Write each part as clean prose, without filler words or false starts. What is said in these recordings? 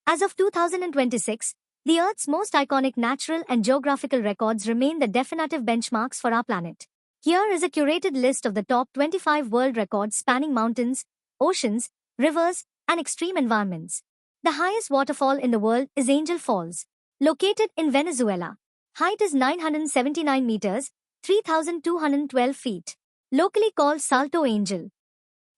As of 2026, the Earth's most iconic natural and geographical records remain the definitive benchmarks for our planet. Here is a curated list of the top 25 world records spanning mountains, oceans, rivers, and extreme environments. The highest waterfall in the world is Angel Falls, located in Venezuela. Height is 979 meters, 3,212 feet. Locally called Salto Angel.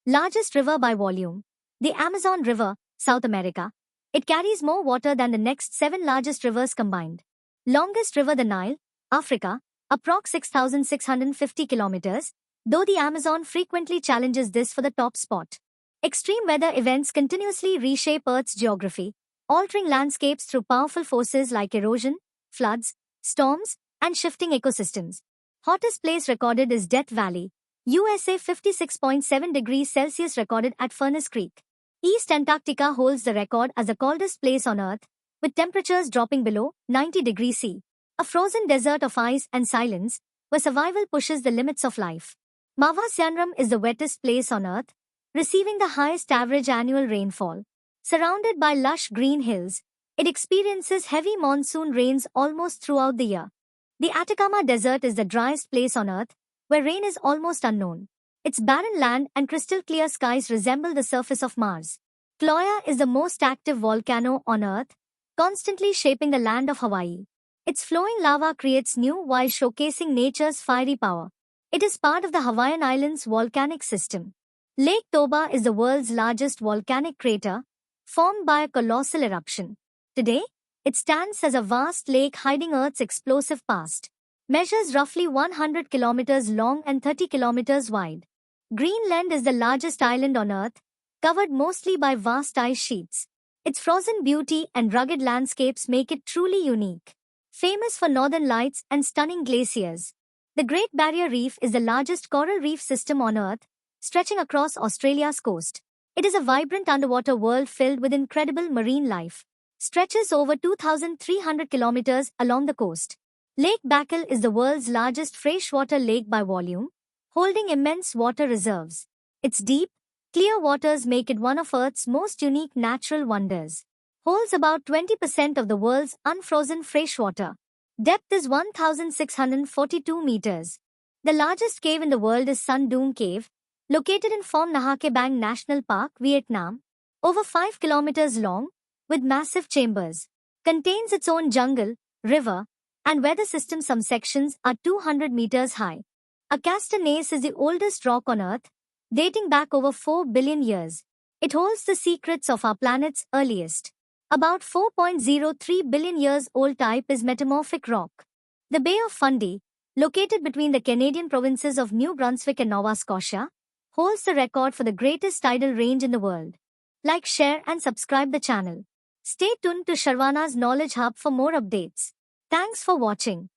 Largest river by volume. The Amazon River, South America. It carries more water than the next 7 largest rivers combined. Longest river the Nile, Africa, approx 6,650 kilometers, though the Amazon frequently challenges this for the top spot. Extreme weather events continuously reshape Earth's geography, altering landscapes through powerful forces like erosion, floods, storms, and shifting ecosystems. Hottest place recorded is Death Valley, USA. 56.7 degrees Celsius recorded at Furnace Creek. East Antarctica holds the record as the coldest place on Earth, with temperatures dropping below 90 degrees C. A frozen desert of ice and silence, where survival pushes the limits of life. Mawasyanram is the wettest place on Earth, receiving the highest average annual rainfall. Surrounded by lush green hills, it experiences heavy monsoon rains almost throughout the year. The Atacama Desert is the driest place on Earth, where rain is almost unknown. Its barren land and crystal-clear skies resemble the surface of Mars. Kilauea is the most active volcano on Earth, constantly shaping the land of Hawaii. Its flowing lava creates new while showcasing nature's fiery power. It is part of the Hawaiian Islands volcanic system. Lake Toba is the world's largest volcanic crater, formed by a colossal eruption. Today, it stands as a vast lake hiding Earth's explosive past. Measures roughly 100 kilometers long and 30 kilometers wide. Greenland is the largest island on Earth, covered mostly by vast ice sheets. Its frozen beauty and rugged landscapes make it truly unique. Famous for northern lights and stunning glaciers. The Great Barrier Reef is the largest coral reef system on Earth, stretching across Australia's coast. It is a vibrant underwater world filled with incredible marine life. Stretches over 2,300 kilometers along the coast. Lake Baikal is the world's largest freshwater lake by volume, holding immense water reserves. Its deep, clear waters make it one of Earth's most unique natural wonders. Holds about 20% of the world's unfrozen freshwater. Depth is 1,642 meters. The largest cave in the world is Sun Dune Cave, located in Phom Nahake Bang National Park, Vietnam. Over 5 kilometers long, with massive chambers. Contains its own jungle, river, and weather system. Some sections are 200 meters high. Acasta Gneiss is the oldest rock on Earth, dating back over 4 billion years. It holds the secrets of our planet's earliest. About 4.03 billion years old type is metamorphic rock. The Bay of Fundy, located between the Canadian provinces of New Brunswick and Nova Scotia, holds the record for the greatest tidal range in the world. Like, share and subscribe the channel. Stay tuned to Sharwana's Knowledge Hub for more updates. Thanks for watching.